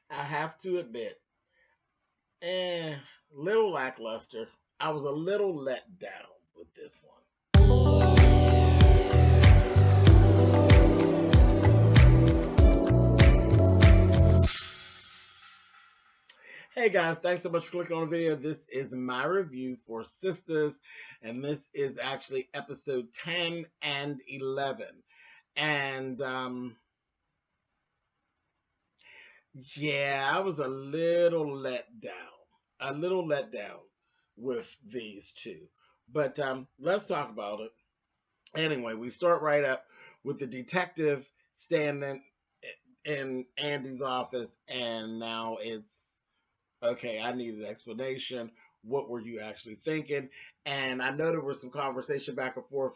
I have to admit, eh, little lackluster. I was a little let down with this one. Hey guys, thanks so much for clicking on the video. This is my review for Sistas, and this is actually episode 10 and 11. And yeah, I was a little let down with these two. But let's talk about it. Anyway, we start right up with the detective standing in Andy's office, and now it's okay. I need an explanation. What were you actually thinking? And I know there was some conversation back and forth.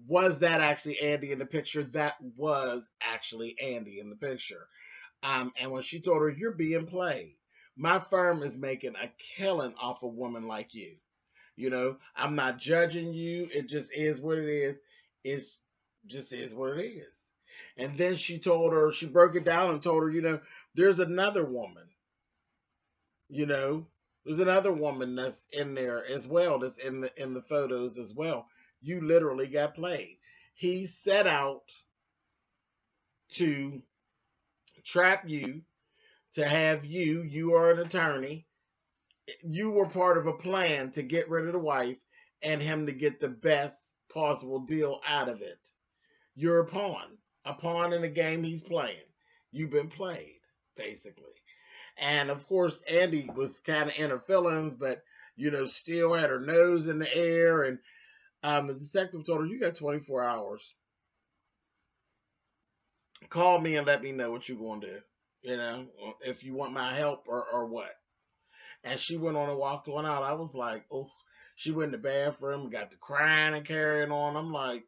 Was that actually Andy in the picture? That was actually Andy in the picture. And when she told her, "You're being played. My firm is making a killing off a woman like you. You know, I'm not judging you. It just is what it is. It's just is what it is." And then she told her, she broke it down and told her, there's another woman, you know, there's another woman that's in there as well, that's in the photos as well. You literally got played. He set out to trap you, to have you are an attorney. You were part of a plan to get rid of the wife and him to get the best possible deal out of it. You're a pawn in the game he's playing. You've been played, basically. And of course, Andy was kind of in her feelings, but still had her nose in the air. And the detective told her, "You got 24 hours. Call me and let me know what you're going to do. If you want my help or what." And she went on and walked on out. I was like, oh, she went in the bathroom, got to crying and carrying on. I'm like,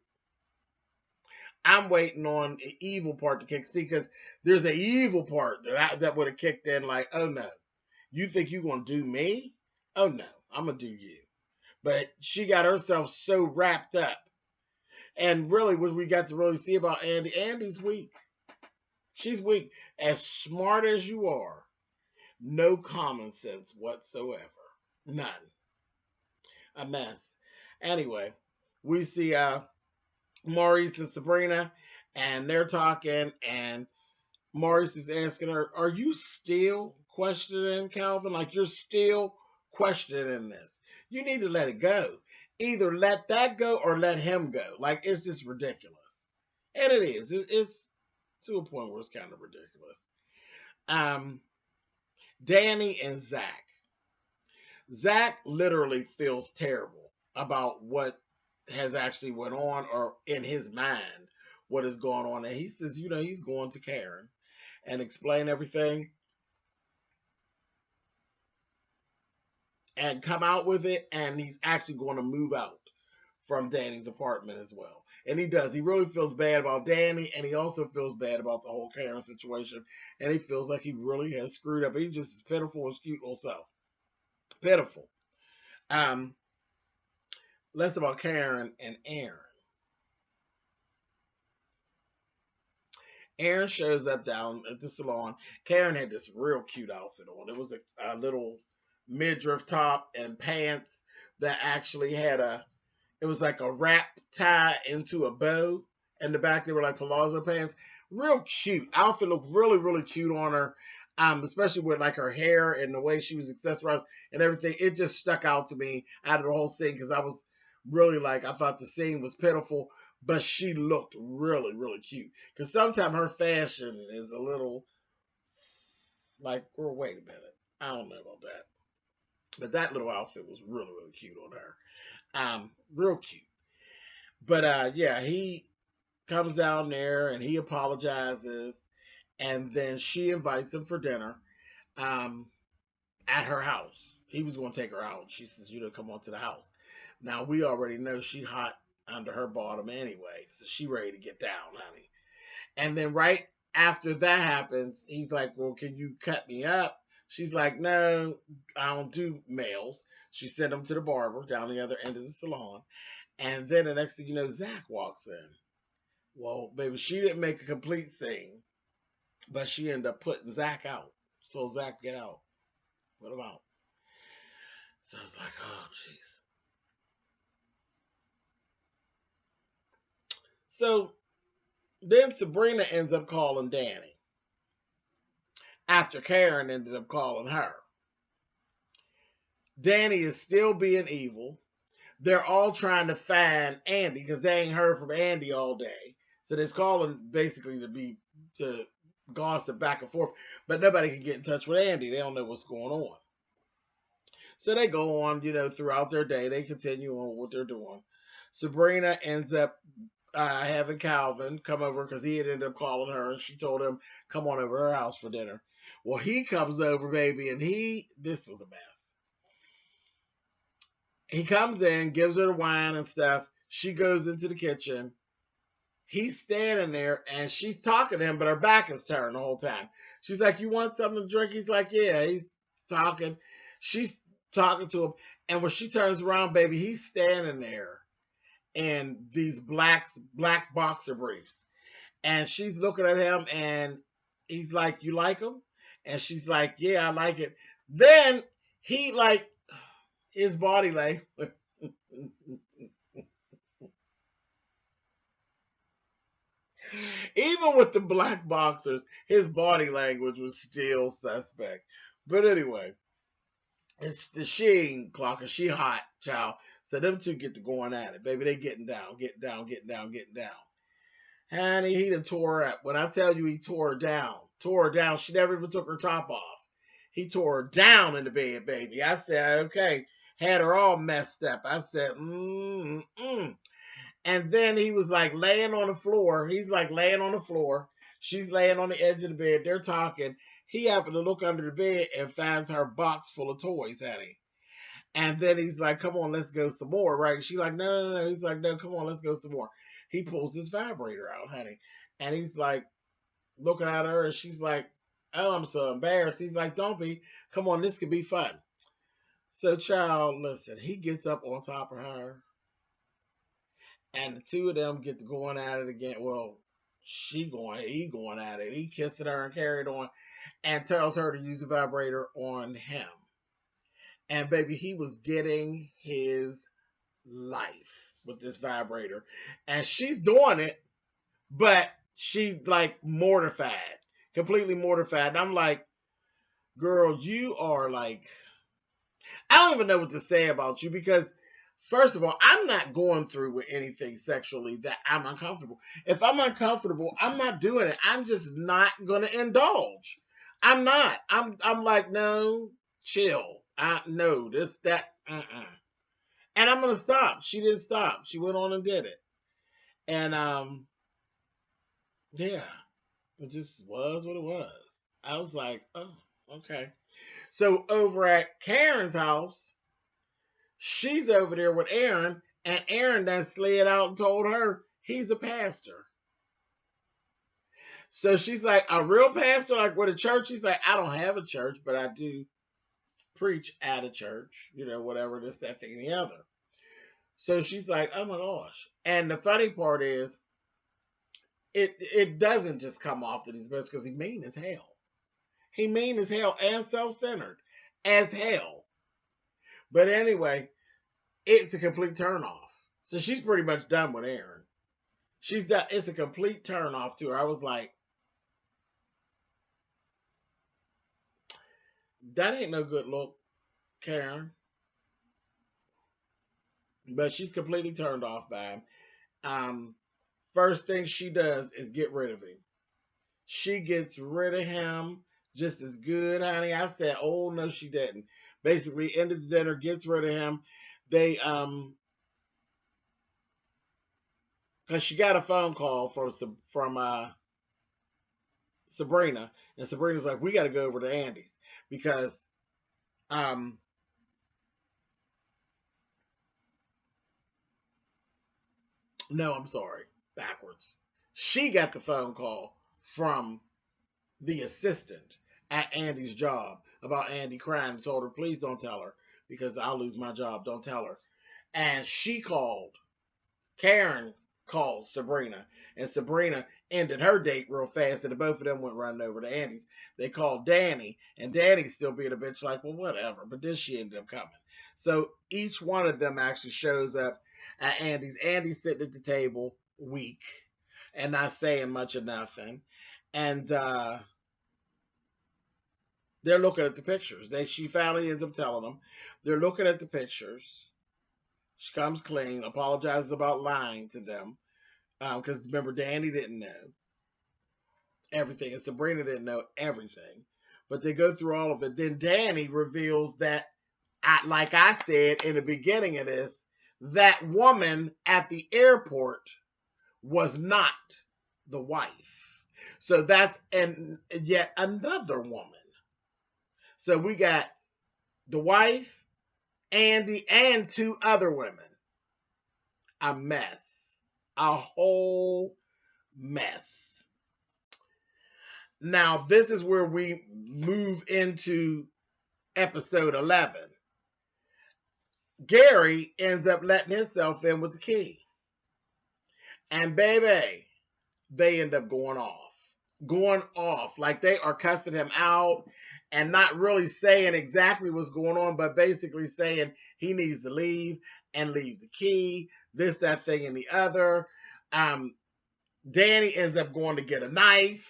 I'm waiting on the evil part to kick. See, because there's an evil part that would have kicked in. Like, oh no, you think you're gonna do me? Oh no, I'm gonna do you. But she got herself so wrapped up. And really, what we got to really see about Andy, Andy's weak. She's weak. As smart as you are, no common sense whatsoever. None. A mess. Anyway, we see Maurice and Sabrina, and they're talking, and Maurice is asking her, "Are you still questioning Calvin? Like you're still questioning this? You need to let it go. Either let that go or let him go. Like it's just ridiculous." And it is. It's to a point where it's kind of ridiculous. Um, Danny and Zach. Zach literally feels terrible about what has actually went on, or in his mind what is going on, and he says he's going to Karen and explain everything and come out with it, and he's actually going to move out from Danny's apartment as well. And he does. He really feels bad about Danny, and he also feels bad about the whole Karen situation, and he feels like he really has screwed up. He's just as pitiful as cute little self. Pitiful. um Less about Karen and Aaron. Aaron shows up down at the salon. Karen had this real cute outfit on. It was a little midriff top and pants that actually had it was like a wrap tie into a bow. In the back, they were like palazzo pants. Real cute. Outfit looked really, really cute on her. Especially with like her hair and the way she was accessorized and everything. It just stuck out to me out of the whole scene because I was really like, I thought the scene was pitiful, but she looked really, really cute. Because sometimes her fashion is a little like, oh, wait a minute. I don't know about that. But that little outfit was really, really cute on her. Real cute. But yeah, he comes down there and he apologizes, and then she invites him for dinner um, at her house. He was going to take her out. She says, come on to the house. Now we already know she hot under her bottom anyway, so she ready to get down, honey. And then right after that happens, he's like, "Well, can you cut me up?" She's like, "No, I don't do males." She sent him to the barber down the other end of the salon. And then the next thing you know, Zach walks in. Well, baby, she didn't make a complete scene, but she ended up putting Zach out. Told Zach, get out. Put him out. So I was like, oh, jeez. So then Sabrina ends up calling Danny after Karen ended up calling her. Danny is still being evil. They're all trying to find Andy because they ain't heard from Andy all day. So they're calling basically to gossip back and forth, but nobody can get in touch with Andy. They don't know what's going on. So they go on, throughout their day. They continue on what they're doing. Sabrina ends up having Calvin come over because he had ended up calling her, and she told him, come on over to her house for dinner. Well, he comes over, baby, and this was a mess. He comes in, gives her the wine and stuff. She goes into the kitchen. He's standing there, and she's talking to him, but her back is turned the whole time. She's like, you want something to drink? He's like, yeah. He's talking. She's talking to him, and when she turns around, baby, he's standing there in these black boxer briefs. And she's looking at him, and he's like, you like him? And she's like, yeah, I like it. Then he, like, his body language. Even with the black boxers, his body language was still suspect. But anyway, it's the Sheen clock, and she hot, child. So them two get to going at it. Baby, they getting down. Honey, he done tore her up. When I tell you he tore her down, she never even took her top off. He tore her down in the bed, baby. I said, okay. Had her all messed up. I said, And then he was like laying on the floor. He's like laying on the floor. She's laying on the edge of the bed. They're talking. He happened to look under the bed and finds her box full of toys, honey. And then he's like, come on, let's go some more, right? She's like, no. He's like, no, come on, let's go some more. He pulls his vibrator out, honey. And he's like looking at her, and she's like, oh, I'm so embarrassed. He's like, don't be. Come on, this could be fun. So, child, listen, he gets up on top of her, and the two of them get to going at it again. Well, he going at it. He kissing her and carried on, and tells her to use the vibrator on him. And baby, he was getting his life with this vibrator, and she's doing it, but she's like mortified, completely mortified. And I'm like, girl, you are like, I don't even know what to say about you, because first of all, I'm not going through with anything sexually that I'm uncomfortable. If I'm uncomfortable, I'm not doing it. I'm just not going to indulge. I'm not. I'm like, no, chill. No, this, that, And I'm going to stop. She didn't stop. She went on and did it. And, yeah, it just was what it was. I was like, oh, okay. So over at Karen's house, she's over there with Aaron, and Aaron done slid out and told her he's a pastor. So she's like, a real pastor, like with a church? She's like, I don't have a church, but I do preach at a church, whatever, this, that, thing, and the other. So she's like, oh my gosh. And the funny part is, it doesn't just come off that he's best, because he mean as hell. He mean as hell and self-centered as hell. But anyway, it's a complete turnoff. So she's pretty much done with Aaron. She's done. It's a complete turnoff to her. I was like, that ain't no good look, Karen. But she's completely turned off by him. First thing she does is get rid of him. She gets rid of him just as good, honey. I said, oh, no, she didn't. Basically, ended the dinner, gets rid of him. They, because she got a phone call from Sabrina, and Sabrina's like, we got to go over to Andy's, because, no, I'm sorry, backwards. She got the phone call from the assistant at Andy's job about Andy crying, and told her, please don't tell her, because I'll lose my job. Don't tell her. And she called. Karen called Sabrina, and Sabrina ended her date real fast, and the both of them went running over to Andy's. They called Danny, and Danny's still being a bitch, like, well, whatever. But then she ended up coming. So each one of them actually shows up at Andy's. Andy's sitting at the table, weak, and not saying much of nothing. And they're looking at the pictures. She finally ends up telling them. They're looking at the pictures. She comes clean, apologizes about lying to them. Because remember, Danny didn't know everything, and Sabrina didn't know everything. But they go through all of it. Then Danny reveals that, like I said in the beginning of this, that woman at the airport was not the wife. So that's yet another woman. So we got the wife, Andy, and two other women. A mess. A whole mess. Now, this is where we move into episode 11. Gary ends up letting himself in with the key. And baby, they end up going off. Going off. Like they are cussing him out and not really saying exactly what's going on, but basically saying he needs to leave and leave the key, this, that, thing, and the other. Danny ends up going to get a knife.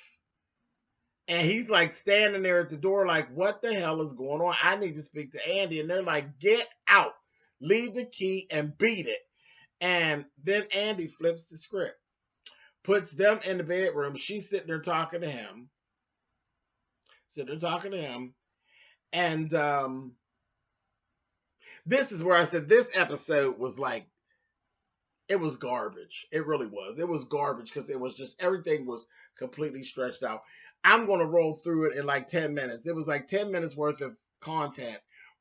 And he's like standing there at the door like, what the hell is going on? I need to speak to Andy. And they're like, get out. Leave the key and beat it. And then Andy flips the script. Puts them in the bedroom. She's sitting there talking to him. And this is where I said this episode was like, it was garbage. It really was. It was garbage because it was just, everything was completely stretched out. I'm going to roll through it in like 10 minutes. It was like 10 minutes worth of content,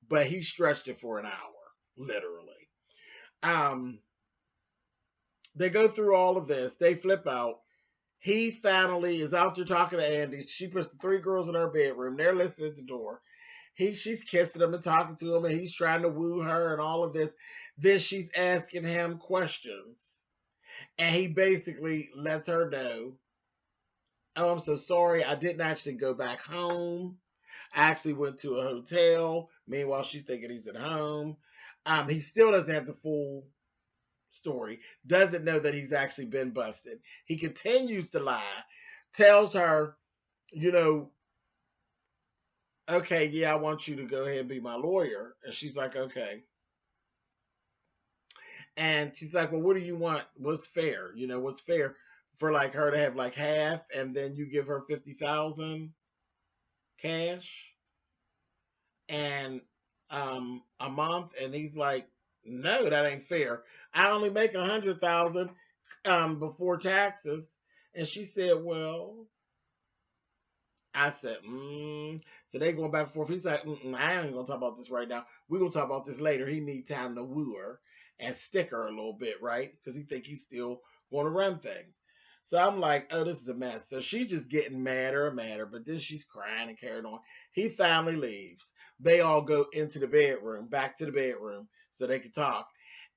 but he stretched it for an hour, literally. They go through all of this. They flip out. He finally is out there talking to Andy. She puts the three girls in her bedroom. They're listening at the door. She's kissing them and talking to him, and he's trying to woo her and all of this. Then she's asking him questions. And he basically lets her know, oh, I'm so sorry. I didn't actually go back home. I actually went to a hotel. Meanwhile, she's thinking he's at home. He still doesn't have the full story. Doesn't know that he's actually been busted. He continues to lie. Tells her, okay, yeah, I want you to go ahead and be my lawyer. And she's like, okay. And she's like, well, what do you want? What's fair? What's fair for like her to have like half and then you give her 50,000 cash and a month? And he's like, no, that ain't fair. I only make 100,000 before taxes. And she said, well, I said, So they going back and forth. He's like, I ain't gonna talk about this right now. We're gonna talk about this later. He need time to woo her and stick her a little bit, right? Because he think he's still going to run things. So I'm like, oh, this is a mess. So she's just getting madder and madder, but then she's crying and carrying on. He finally leaves. They all go into the bedroom, back to the bedroom, so they can talk.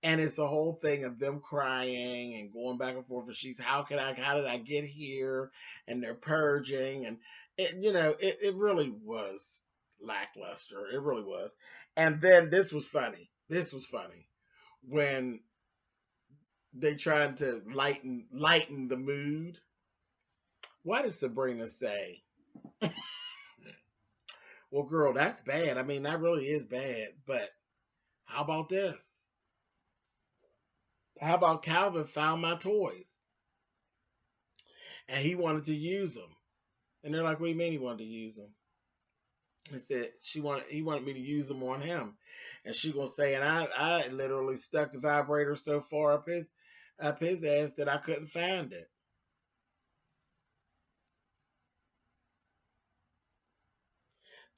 And it's a whole thing of them crying and going back and forth. And she's, how did I get here? And they're purging. And, it really was lackluster. It really was. And then this was funny. When they tried to lighten the mood. What did Sabrina say? Well, girl, that's bad. I mean, that really is bad. But how about this? How about Calvin found my toys? And he wanted to use them. And they're like, what do you mean he wanted to use them? He said he wanted me to use them on him. And she gonna say, and I literally stuck the vibrator so far up his ass that I couldn't find it.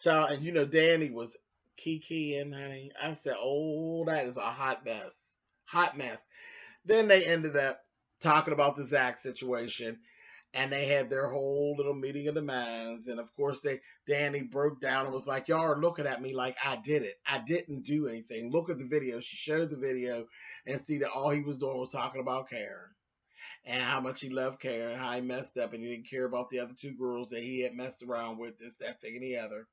Child, and Danny was kikiing, honey. I said, oh, that is a hot mess. Hot mess. Then they ended up talking about the Zach situation. And they had their whole little meeting of the minds. And of course, Danny broke down and was like, y'all are looking at me like I did it. I didn't do anything. Look at the video. She showed the video and see that all he was doing was talking about Karen. and how much he loved Karen, how he messed up and he didn't care about the other two girls that he had messed around with, this, that, thing, and the other,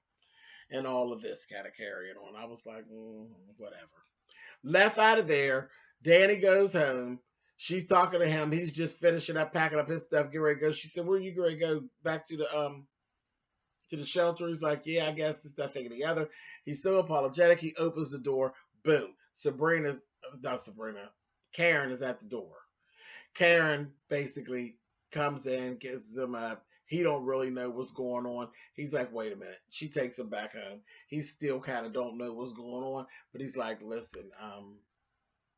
and all of this kind of carrying on. I was like, whatever. Left out of there, Danny goes home. She's talking to him. He's just finishing up, packing up his stuff, getting ready to go. She said, "Where are you going to go? Back to the shelter?" He's like, "Yeah, I guess this, that, thing, and the other." He's so apologetic. He opens the door. Boom. Karen is at the door. Karen basically comes in, gets him up. He don't really know what's going on. He's like, wait a minute. She takes him back home. He still kind of don't know what's going on, but he's like, listen,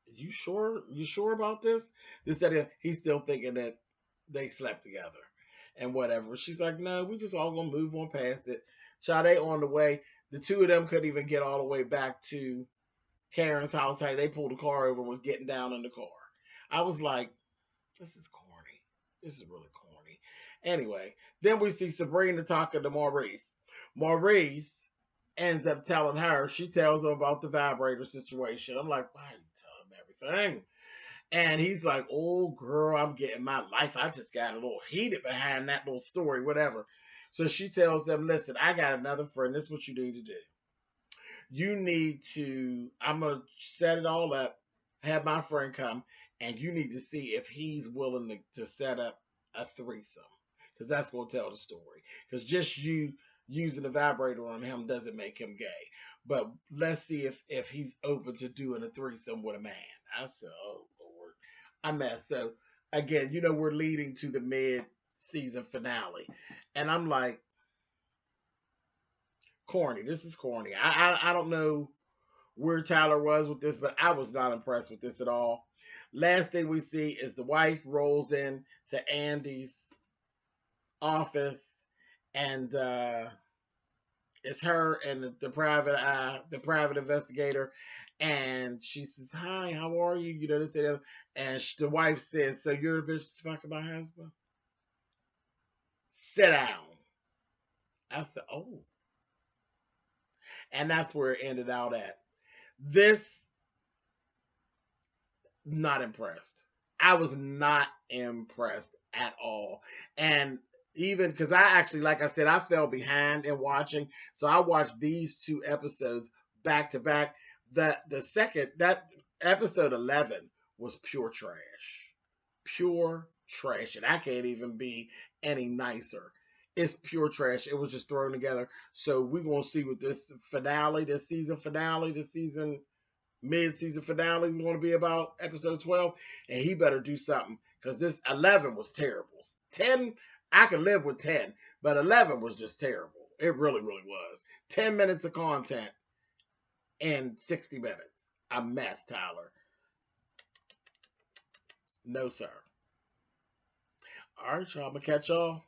you sure? You sure about this? This that he's still thinking that they slept together and whatever. She's like, no, we just all gonna move on past it. Child, they on the way. The two of them couldn't even get all the way back to Karen's house. Hey, they pulled the car over and was getting down in the car. I was like, this is corny. This is really corny. Anyway, then we see Sabrina talking to Maurice. Maurice ends up telling her, she tells him about the vibrator situation. I'm like, why are you telling him everything? And he's like, oh, girl, I'm getting my life. I just got a little heated behind that little story, whatever. So she tells them, listen, I got another friend. This is what you need to do. You need to, I'm going to set it all up, have my friend come, and you need to see if he's willing to set up a threesome. Because that's going to tell the story. Because just you using the vibrator on him doesn't make him gay. But let's see if he's open to doing a threesome with a man. I said, oh, Lord. I'm messed. So, again, we're leading to the mid-season finale. And I'm like, corny. This is corny. I don't know where Tyler was with this, but I was not impressed with this at all. Last thing we see is the wife rolls in to Andy's office, and it's her and the private investigator, and she says, "Hi, how are you?" This and that. And the wife says, "So you're a bitch fucking my husband? Sit down." I said, "Oh," and that's where it ended out at. This, not impressed. I was not impressed at all. And even because I actually, like I said, I fell behind in watching. So I watched these two episodes back to back. That episode 11 was pure trash. Pure trash. And I can't even be any nicer. It's pure trash. It was just thrown together. So we're going to see what this season mid-season finale is going to be about, episode 12, and he better do something, because this 11 was terrible. 10, I can live with 10, but 11 was just terrible. It really, really was. 10 minutes of content in 60 minutes. A mess, Tyler. No, sir. All right, y'all. I'm going to catch y'all